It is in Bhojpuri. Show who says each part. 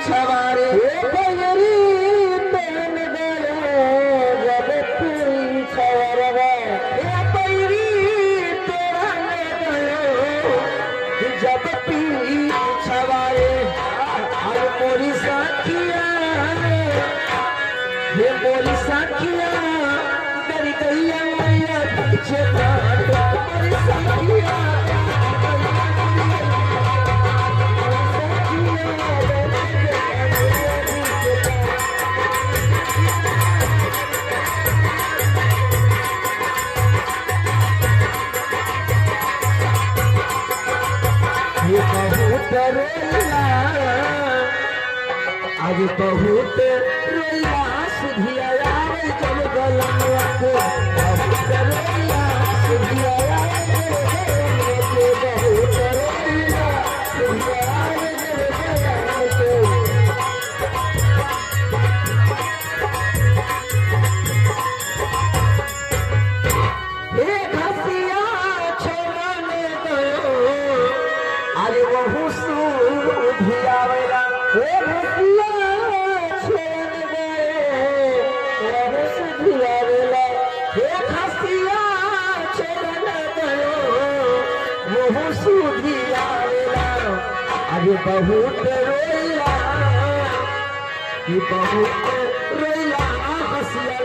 Speaker 1: छवारे बजरी तेन गए जब पी छवरवा बैरी तेरा गयो जब पी छवारे अरे मोरी साखिया ये मोरी साखिया मेरी गैया मैया पीछे मोरी साखिया आज बहुत रोइला सुधिया जब गलवा को बहुत रोइला सुधिया बहुत रोइला सुधिया एक हसिया छोड़ने दो अरे बहु सुधिया बहुत रोइला बहुत रोइला हसिया